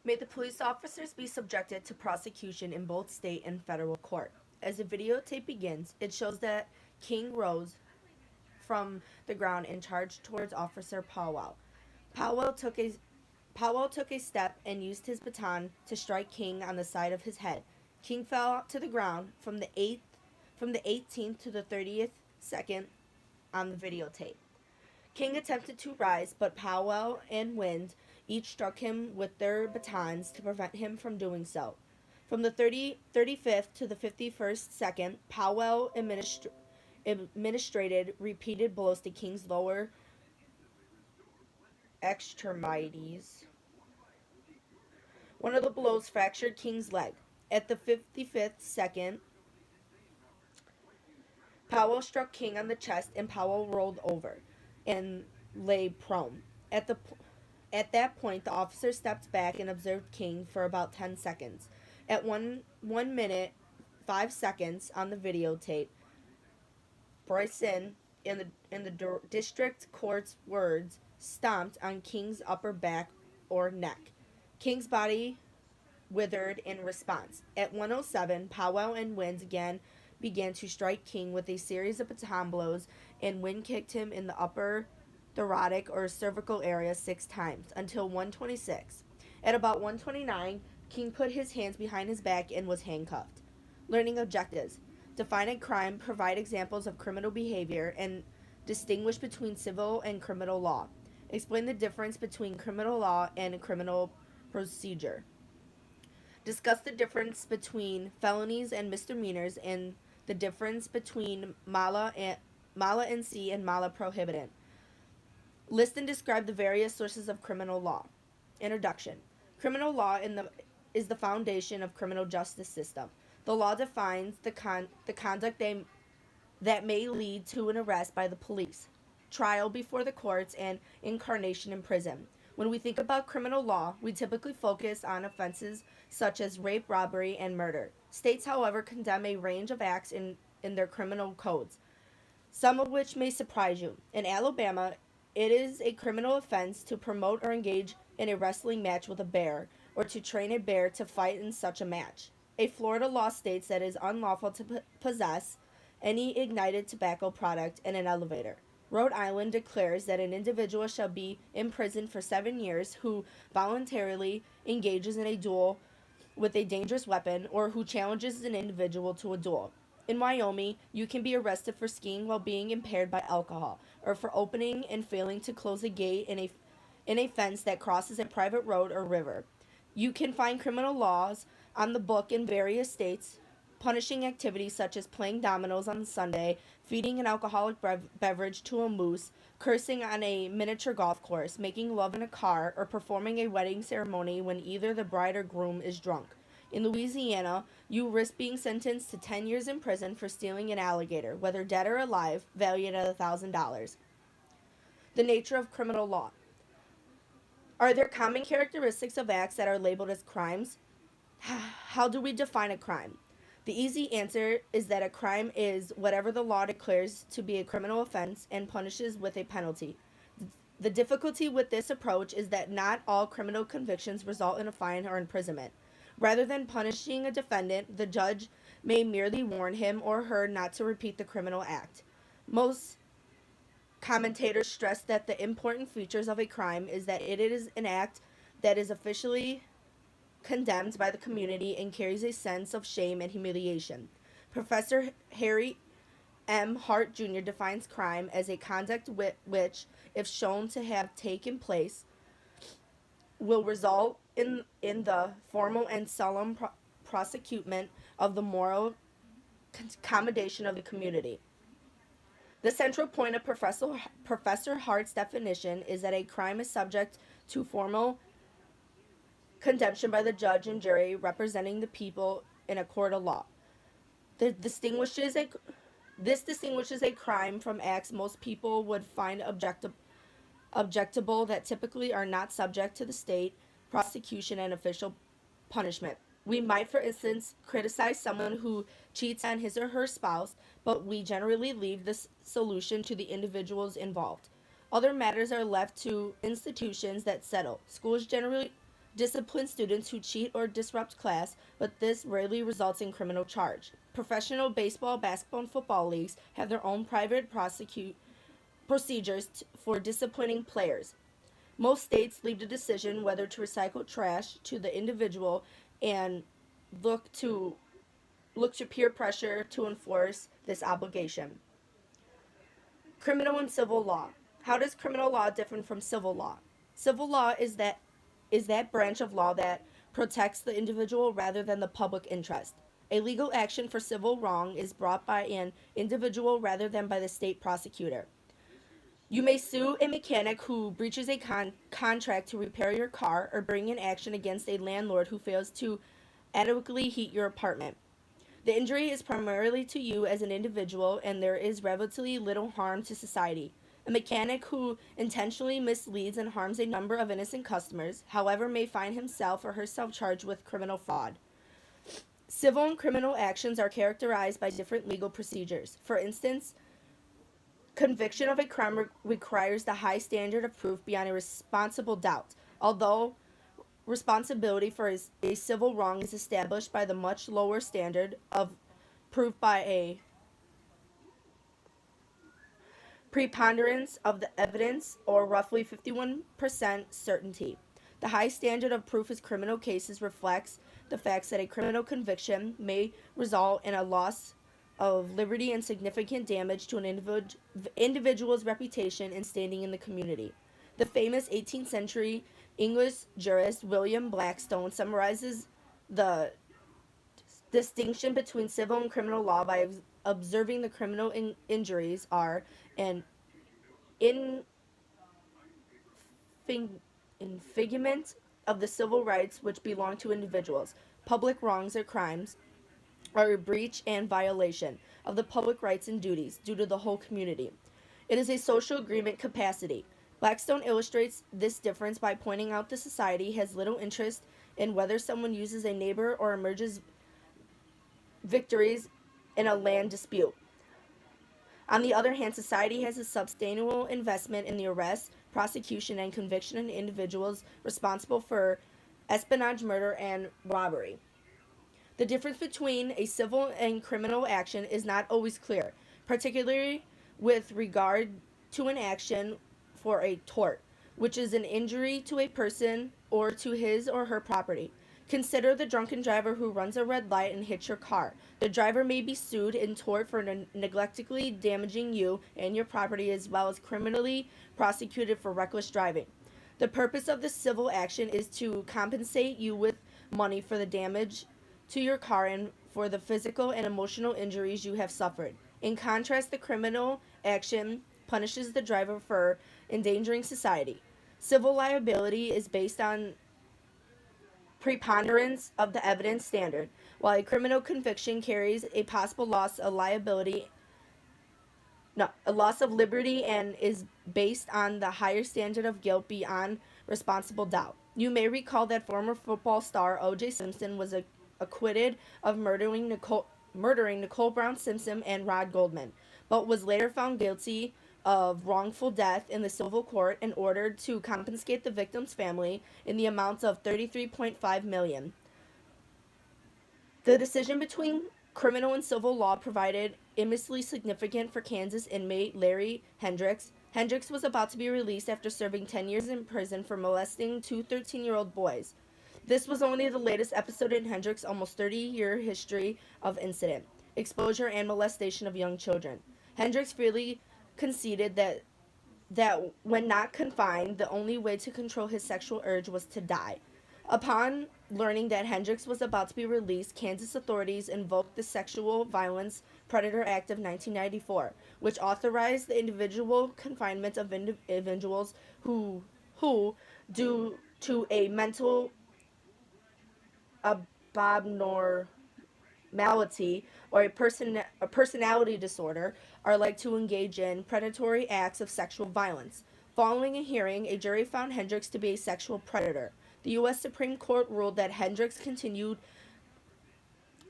May the police officers be subjected to prosecution in both state and federal court. As the videotape begins, it shows that King rose from the ground and charged towards Officer Powell. Powell took a Powell took a step and used his baton to strike King on the side of his head. King fell to the ground from the 18th to the 30th second on the videotape. King attempted to rise, but Powell and Wind each struck him with their batons to prevent him from doing so. From the 35th to the 51st second, Powell administrated repeated blows to King's lower extremities. One of the blows fractured King's leg. At the 55th second, Powell struck King on the chest and Powell rolled over and lay prone. At that point, the officer stepped back and observed King for about 10 seconds. At 1 minute, 5 seconds on the videotape, Bryson, in the district court's words, stomped on King's upper back or neck. King's body withered in response. At 1:07, Powell and Wind again began to strike King with a series of baton blows, and Wind kicked him in the upper thoracic or cervical area 6 times until 1:26. At about 1:29, King put his hands behind his back and was handcuffed. Learning objectives: define a crime, provide examples of criminal behavior, and distinguish between civil and criminal law. Explain the difference between criminal law and criminal procedure. Discuss the difference between felonies and misdemeanors and the difference between mala in C and mala prohibited. List and describe the various sources of criminal law. Introduction. Criminal law is the foundation of criminal justice system. The law defines the conduct that may lead to an arrest by the police, trial before the courts, and incarceration in prison. When we think about criminal law, we typically focus on offenses such as rape, robbery, and murder. States, however, condemn a range of acts in their criminal codes, some of which may surprise you. In Alabama, it is a criminal offense to promote or engage in a wrestling match with a bear, or to train a bear to fight in such a match. A Florida law states that it is unlawful to possess any ignited tobacco product in an elevator. Rhode Island declares that an individual shall be imprisoned for 7 years who voluntarily engages in a duel with a dangerous weapon or who challenges an individual to a duel. In Wyoming, you can be arrested for skiing while being impaired by alcohol, or for opening and failing to close a gate in a fence that crosses a private road or river. You can find criminal laws on the book in various states punishing activities such as playing dominoes on Sunday, feeding an alcoholic beverage to a moose, cursing on a miniature golf course, making love in a car, or performing a wedding ceremony when either the bride or groom is drunk. In Louisiana, you risk being sentenced to 10 years in prison for stealing an alligator, whether dead or alive, valued at $1,000. The nature of criminal law. Are there common characteristics of acts that are labeled as crimes? How do we define a crime? The easy answer is that a crime is whatever the law declares to be a criminal offense and punishes with a penalty. The difficulty with this approach is that not all criminal convictions result in a fine or imprisonment. Rather than punishing a defendant, the judge may merely warn him or her not to repeat the criminal act. Most commentators stress that the important features of a crime is that it is an act that is officially condemned by the community and carries a sense of shame and humiliation. Professor Harry M. Hart Jr. defines crime as a conduct which, if shown to have taken place, will result in the formal and solemn prosecution of the moral accommodation of the community. The central point of Professor Hart's definition is that a crime is subject to formal condemnation by the judge and jury representing the people in a court of law. This distinguishes a crime from acts most people would find objectable that typically are not subject to the state prosecution and official punishment. We might, for instance, criticize someone who cheats on his or her spouse, but we generally leave this solution to the individuals involved. Other matters are left to institutions that settle. Schools discipline students who cheat or disrupt class, but this rarely results in criminal charge. Professional baseball, basketball, and football leagues have their own private procedures for disciplining players. Most states leave the decision whether to recycle trash to the individual and look to look to peer pressure to enforce this obligation. Criminal and civil law. How does criminal law differ from civil law? Civil law is that branch of law that protects the individual rather than the public interest. A legal action for civil wrong is brought by an individual rather than by the state prosecutor. You may sue a mechanic who breaches a contract to repair your car or bring an action against a landlord who fails to adequately heat your apartment. The injury is primarily to you as an individual, and there is relatively little harm to society. A mechanic who intentionally misleads and harms a number of innocent customers, however, may find himself or herself charged with criminal fraud. Civil and criminal actions are characterized by different legal procedures. For instance, conviction of a crime requires the high standard of proof beyond a responsible doubt, although responsibility for a civil wrong is established by the much lower standard of proof by a preponderance of the evidence, or roughly 51% certainty. The high standard of proof in criminal cases reflects the facts that a criminal conviction may result in a loss of liberty and significant damage to an individual's reputation and standing in the community. The famous 18th century English jurist William Blackstone summarizes the distinction between civil and criminal law by observing the criminal injuries are an infringement of the civil rights which belong to individuals. Public wrongs or crimes are a breach and violation of the public rights and duties due to the whole community. It is a social agreement capacity. Blackstone illustrates this difference by pointing out that society has little interest in whether someone uses a neighbor or emerges victories in a land dispute. On the other hand, society has a substantial investment in the arrest, prosecution, and conviction of individuals responsible for espionage, murder, and robbery. The difference between a civil and criminal action is not always clear, particularly with regard to an action for a tort, which is an injury to a person or to his or her property. Consider the drunken driver who runs a red light and hits your car. The driver may be sued in tort for neglectfully damaging you and your property, as well as criminally prosecuted for reckless driving. The purpose of the civil action is to compensate you with money for the damage to your car and for the physical and emotional injuries you have suffered. In contrast, the criminal action punishes the driver for endangering society. Civil liability is based on preponderance of the evidence standard, while a criminal conviction carries a possible loss of liability, no, a loss of liberty, and is based on the higher standard of guilt beyond responsible doubt. You may recall that former football star O.J. Simpson was acquitted of murdering Nicole Brown Simpson and Rod Goldman, but was later found guilty of wrongful death in the civil court and ordered to compensate the victim's family in the amount of $33.5 million. The decision between criminal and civil law provided immensely significant for Kansas inmate Larry Hendricks. Hendricks was about to be released after serving 10 years in prison for molesting two 13-year-old boys. This was only the latest episode in Hendricks' almost 30-year history of incident, exposure, and molestation of young children. Hendricks freely conceded that when not confined, the only way to control his sexual urge was to die. Upon learning that Hendricks was about to be released, Kansas authorities invoked the Sexual Violence Predator Act of 1994, which authorized the individual confinement of individuals who, due to a mental abnormality or a personality disorder, are like to engage in predatory acts of sexual violence. Following a hearing, a jury found Hendricks to be a sexual predator. The U.S. Supreme Court ruled that Hendricks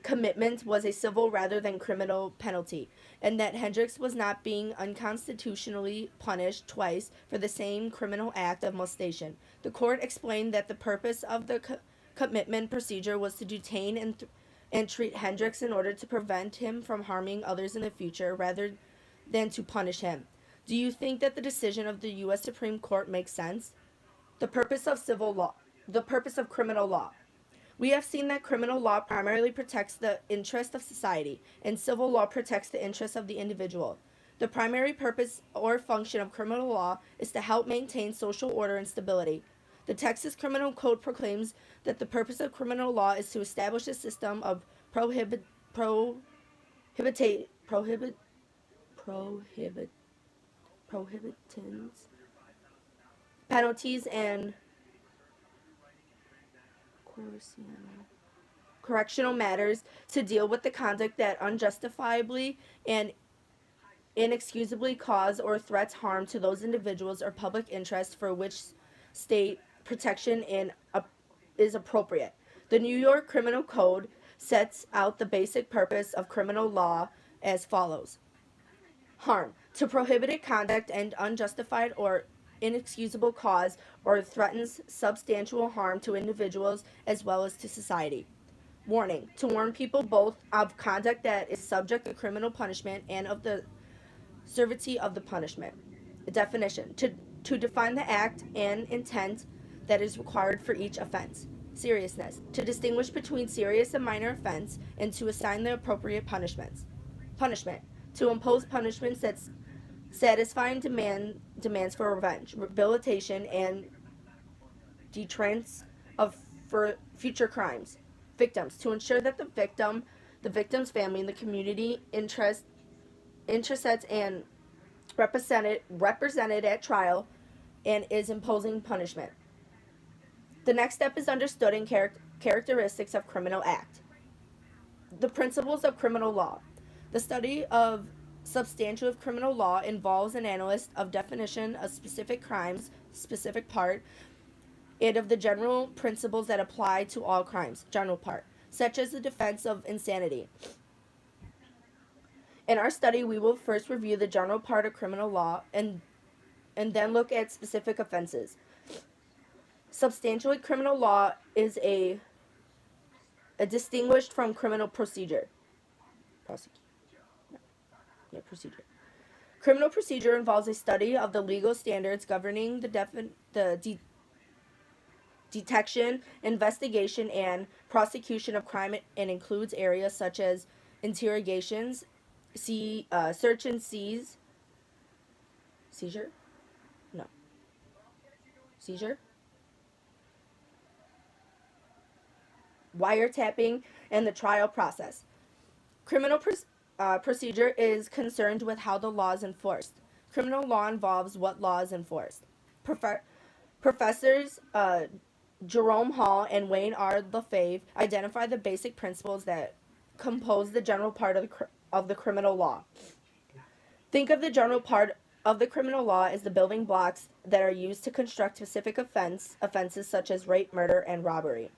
commitment was a civil rather than criminal penalty, and that Hendricks was not being unconstitutionally punished twice for the same criminal act of molestation. The court explained that the purpose of the commitment procedure was to detain and treat Hendricks in order to prevent him from harming others in the future rather than to punish him. Do you think that the decision of the U.S. Supreme Court makes sense? The purpose of civil law. The purpose of criminal law. We have seen that criminal law primarily protects the interest of society, and civil law protects the interests of the individual. The primary purpose or function of criminal law is to help maintain social order and stability. The Texas Criminal Code proclaims that the purpose of criminal law is to establish a system of prohibit, prohibitants, penalties, and correctional matters to deal with the conduct that unjustifiably and inexcusably cause or threats harm to those individuals or public interest for which state protection is appropriate. The New York Criminal Code sets out the basic purpose of criminal law as follows: harm, to prohibit conduct and unjustified or inexcusable cause or threatens substantial harm to individuals as well as to society. Warning, to warn people both of conduct that is subject to criminal punishment and of the severity of the punishment. Definition, to define the act and intent that is required for each offense. Seriousness, to distinguish between serious and minor offense and to assign the appropriate punishments. Punishment, to impose punishments that satisfying demands for revenge, rehabilitation, and deterrence of for future crimes. Victims, to ensure that the victim's family, and the community interests and represented at trial, and is imposing punishment. The next step is understanding characteristics of criminal act. The principles of criminal law. The study of substantive criminal law involves an analysis of definition of specific crimes, specific part, and of the general principles that apply to all crimes, general part, such as the defense of insanity. In our study, we will first review the general part of criminal law and then look at specific offenses. Substantially, criminal law is a distinguished from criminal procedure. Procedure. Criminal procedure involves a study of the legal standards governing the detection, investigation, and prosecution of crime, and includes areas such as interrogations, search and seizure, wiretapping, and the trial process. Criminal procedure is concerned with how the law is enforced. Criminal law involves what law is enforced. Professors Jerome Hall and Wayne R. Lefebvre identify the basic principles that compose the general part of the criminal law. Think of the general part of the criminal law as the building blocks that are used to construct specific offenses such as rape, murder, and robbery.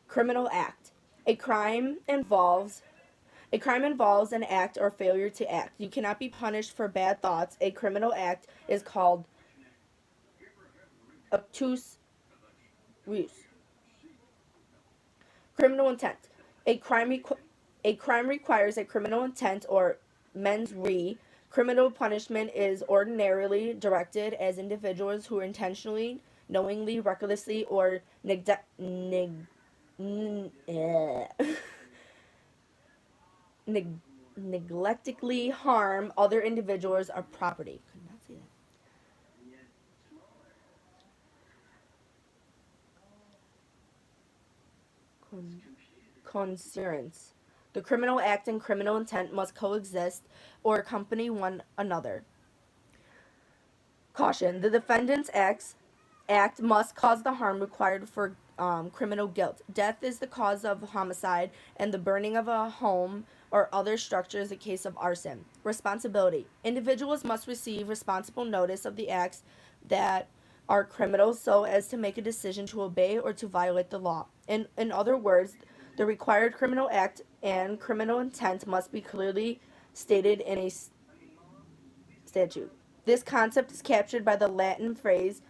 Criminal act. A crime involves an act or failure to act. You cannot be punished for bad thoughts. A criminal act is called obtuse ruse. Criminal intent. A crime requires a criminal intent or mens rea. Criminal punishment is ordinarily directed at individuals who intentionally, knowingly, recklessly, or neglectfully harm other individuals or property. Could not say that. Concurrence. The criminal act and criminal intent must coexist or accompany one another. Caution. The defendant's act must cause the harm required for criminal guilt. Death is the cause of homicide, and the burning of a home or other structure is a case of arson. Responsibility. Individuals must receive responsible notice of the acts that are criminal so as to make a decision to obey or to violate the law. In other words, The required criminal act and criminal intent must be clearly stated in a statute. This concept is captured by the Latin phrase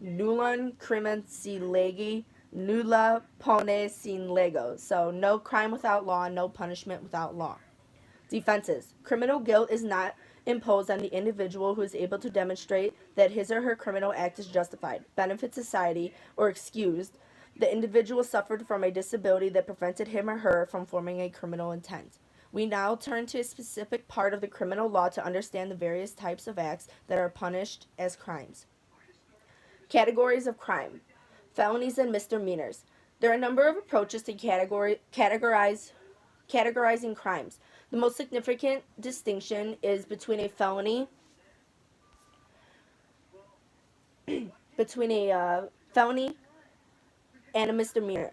nullum crimen sine lege, nulla pone sine lege. So, no crime without law, no punishment without law. Defenses. Criminal guilt is not imposed on the individual who is able to demonstrate that his or her criminal act is justified, benefits society, or excused. The individual suffered from a disability that prevented him or her from forming a criminal intent. We now turn to a specific part of the criminal law to understand the various types of acts that are punished as crimes. Categories of crime. Felonies and misdemeanors. There are a number of approaches to categorizing crimes. The most significant distinction is between a felony and a misdemeanor.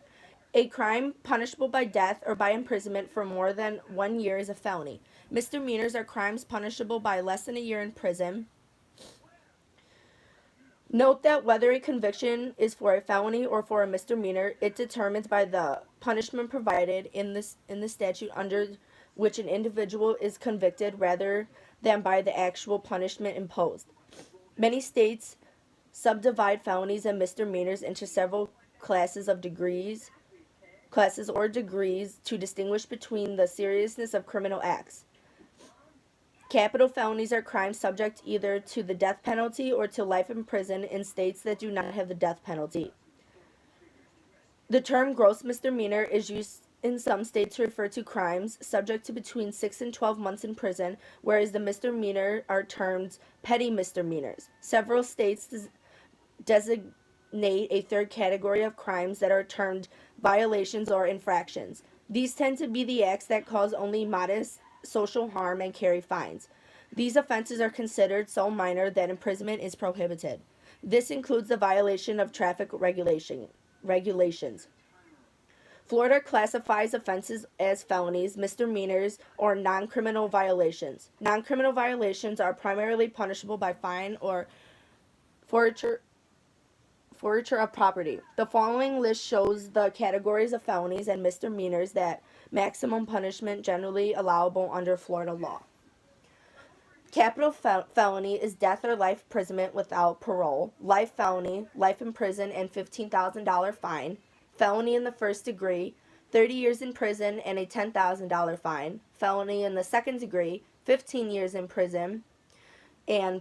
A crime punishable by death or by imprisonment for more than 1 year is a felony. Misdemeanors are crimes punishable by less than a year in prison. Note that whether a conviction is for a felony or for a misdemeanor, it determines by the punishment provided in the statute under which an individual is convicted rather than by the actual punishment imposed. Many states subdivide felonies and misdemeanors into several classes or degrees to distinguish between the seriousness of criminal acts. Capital felonies are crimes subject either to the death penalty or to life in prison in states that do not have the death penalty. The term gross misdemeanor is used in some states to refer to crimes subject to between 6 and 12 months in prison, whereas the misdemeanor are termed petty misdemeanors. Several states designate a third category of crimes that are termed violations or infractions. These tend to be the acts that cause only modest social harm and carry fines. These offenses are considered so minor that imprisonment is prohibited. This includes the violation of traffic regulations. Florida classifies offenses as felonies, misdemeanors, or non-criminal violations. Non-criminal violations are primarily punishable by fine or forfeiture of property. The following list shows the categories of felonies and misdemeanors that maximum punishment generally allowable under Florida law. Capital felony is death or life imprisonment without parole. Life felony, life in prison and $15,000 fine. Felony in the first degree, 30 years in prison and a $10,000 fine. Felony in the second degree, 15 years in prison and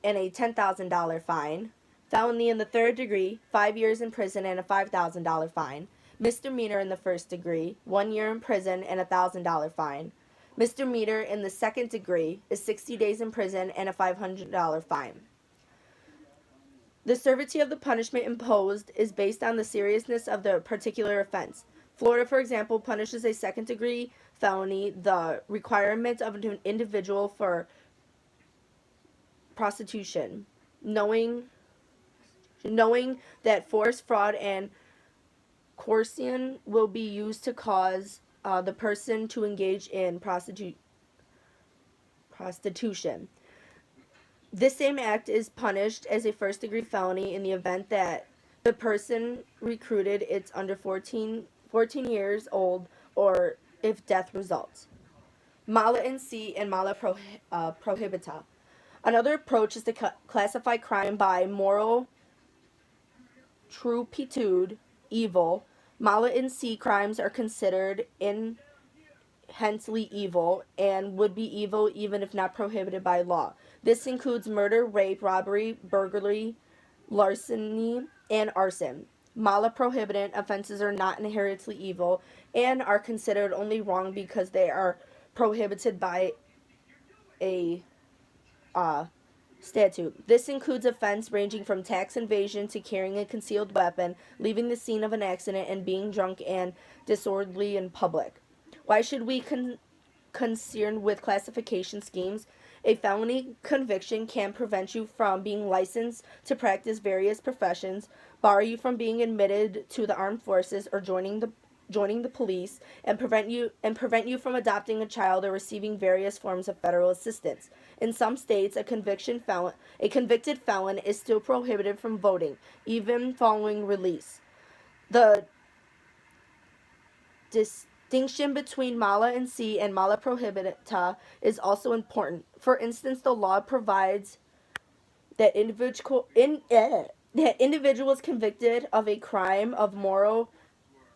a $10,000 fine. Felony in the third degree, 5 years in prison and a $5,000 fine. Misdemeanor in the first degree, 1 year in prison and a $1,000 fine. Misdemeanor in the second degree is 60 days in prison and a $500 fine. The severity of the punishment imposed is based on the seriousness of the particular offense. Florida, for example, punishes a second-degree felony the requirement of an individual for prostitution, knowing that force, fraud, and coercion will be used to cause the person to engage in prostitution. This same act is punished as a first-degree felony in the event that the person recruited is under 14 years old or if death results. Mala in C and mala prohibita. Another approach is to classify crime by moral turpitude, evil. Mala in C crimes are considered inherently evil and would be evil even if not prohibited by law. This includes murder, rape, robbery, burglary, larceny, and arson. Mala prohibitant offenses are not inherently evil and are considered only wrong because they are prohibited by a statute. This includes offense ranging from tax evasion to carrying a concealed weapon, leaving the scene of an accident, and being drunk and disorderly in public. Why should we concern with classification schemes? A felony conviction can prevent you from being licensed to practice various professions, bar you from being admitted to the armed forces or joining the police, and prevent you from adopting a child or receiving various forms of federal assistance. In some states, a convicted felon is still prohibited from voting, even following release. The distinction between mala in se and mala prohibita is also important. For instance, the law provides that that individuals convicted of a crime of moral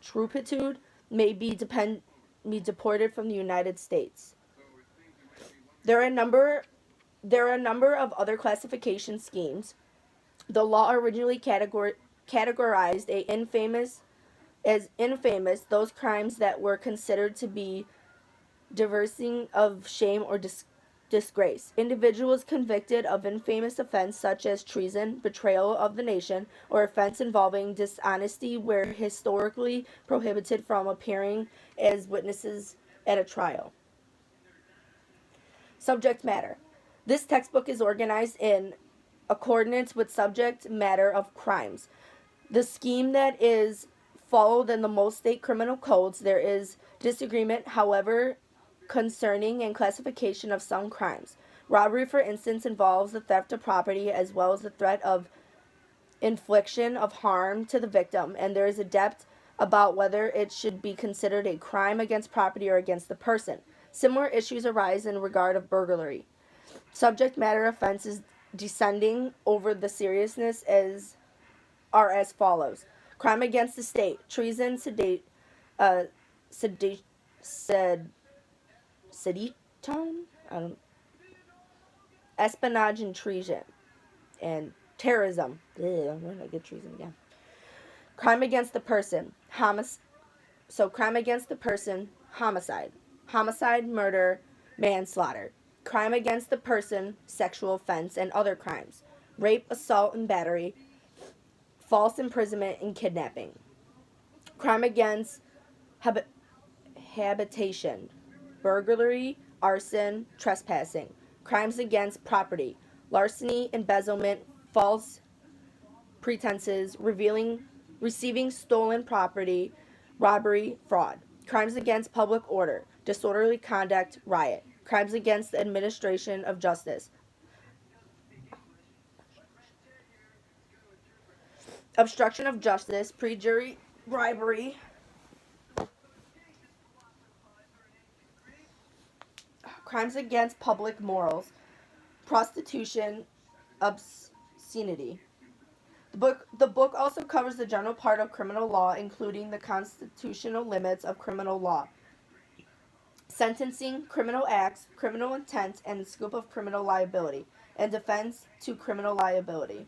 turpitude may be deported from the United States. There are a number of other classification schemes. The law originally categorized as infamous those crimes that were considered to be deserving of shame or disgrace. Individuals convicted of infamous offense such as treason, betrayal of the nation, or offense involving dishonesty were historically prohibited from appearing as witnesses at a trial. Subject matter. This textbook is organized in accordance with subject matter of crimes. The scheme that is followed in the most state criminal codes, there is disagreement, however, concerning and classification of some crimes. Robbery, for instance, involves the theft of property as well as the threat of infliction of harm to the victim, and there is a debate about whether it should be considered a crime against property or against the person. Similar issues arise in regard of burglary. Subject matter offenses descending over the seriousness are as follows: crime against the state, treason, sedition, espionage and treason, and terrorism. Ugh, where did I get treason again? Crime against the person, crime against the person, homicide, murder, manslaughter. Crime against the person, sexual offense, and other crimes, rape, assault, and battery, false imprisonment, and kidnapping. Crime against habitation, burglary, arson, trespassing. Crimes against property, larceny, embezzlement, false pretenses, receiving stolen property, robbery, fraud. Crimes against public order, disorderly conduct, riot. Crimes against the administration of justice, obstruction of justice, perjury, bribery, crimes against public morals, prostitution, obscenity. The book also covers the general part of criminal law, including the constitutional limits of criminal law, sentencing, criminal acts, criminal intent, and the scope of criminal liability, and defense to criminal liability.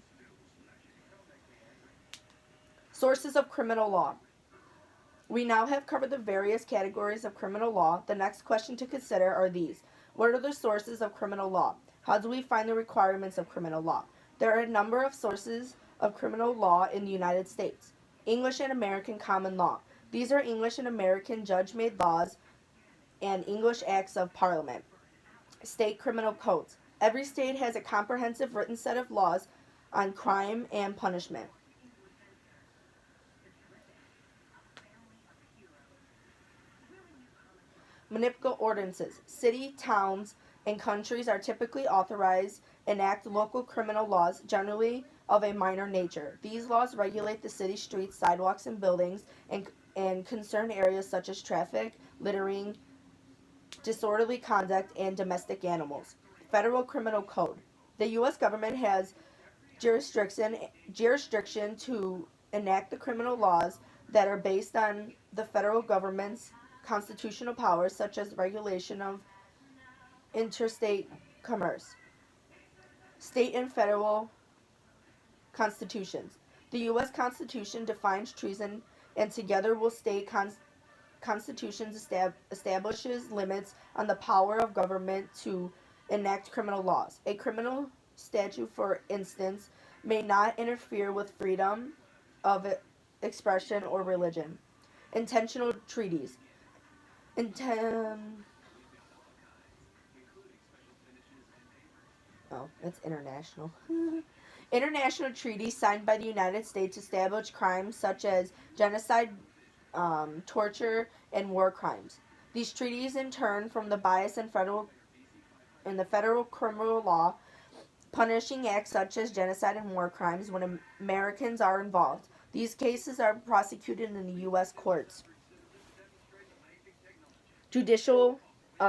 Sources of criminal law. We now have covered the various categories of criminal law. The next question to consider are these. What are the sources of criminal law? How do we find the requirements of criminal law? There are a number of sources of criminal law in the United States. English and American common law. These are English and American judge-made laws and English acts of Parliament. State criminal codes. Every state has a comprehensive written set of laws on crime and punishment. Municipal ordinances. City, towns, and countries are typically authorized and enact local criminal laws, generally of a minor nature. These laws regulate the city streets, sidewalks, and buildings, and concern areas such as traffic, littering, disorderly conduct, and domestic animals. Federal Criminal Code. The U.S. government has jurisdiction to enact the criminal laws that are based on the federal government's constitutional powers, such as regulation of interstate commerce. State and federal constitutions. The U.S. Constitution defines treason, and together with state constitutions establishes limits on the power of government to enact criminal laws. A criminal statute, for instance, may not interfere with freedom of expression or religion. Intentional treaties. It's international. International treaties signed by the United States establish crimes such as genocide, torture, and war crimes. These treaties, in turn, from the bias in the federal criminal law, punishing acts such as genocide and war crimes when Americans are involved. These cases are prosecuted in the U.S. courts. Judicial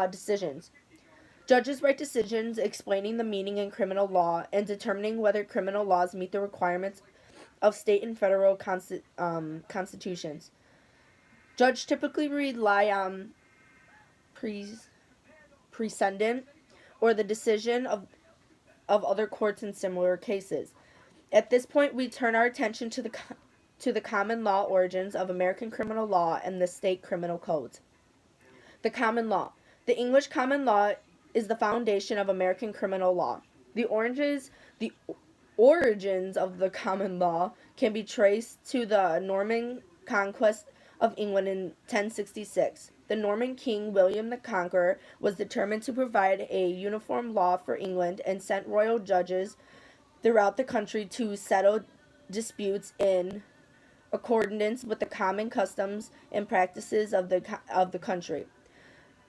decisions. Judges write decisions explaining the meaning in criminal law and determining whether criminal laws meet the requirements of state and federal constitutions. Judges typically rely on precedent or the decision of other courts in similar cases. At this point, we turn our attention to the common law origins of American criminal law and the state criminal codes. The common law. The English common law is the foundation of American criminal law. The origins of the common law can be traced to the Norman conquest of England in 1066. The Norman king William the Conqueror was determined to provide a uniform law for England and sent royal judges throughout the country to settle disputes in accordance with the common customs and practices of the country.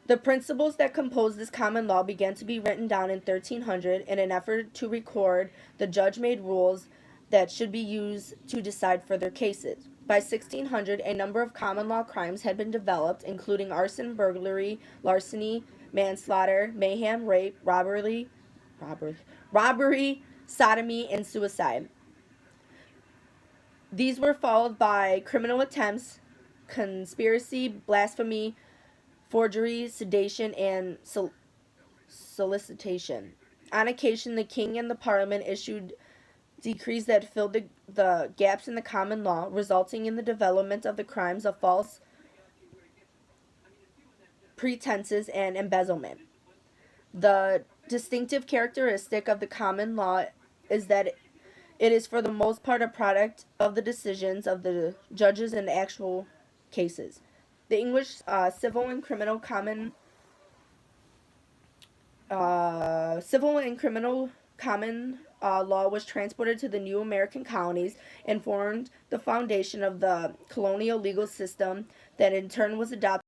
The principles that compose this common law began to be written down in 1300 in an effort to record the judge-made rules that should be used to decide further cases. By 1600, a number of common law crimes had been developed, including arson, burglary, larceny, manslaughter, mayhem, rape, robbery, sodomy, and suicide. These were followed by criminal attempts, conspiracy, blasphemy, forgery, sedition, and solicitation. On occasion, the king and the parliament issued decrees that filled the gaps in the common law, resulting in the development of the crimes of false pretenses and embezzlement. The distinctive characteristic of the common law is that it is for the most part a product of the decisions of the judges in actual cases. The English civil and criminal common law was transported to the new American colonies and formed the foundation of the colonial legal system that in turn was adopted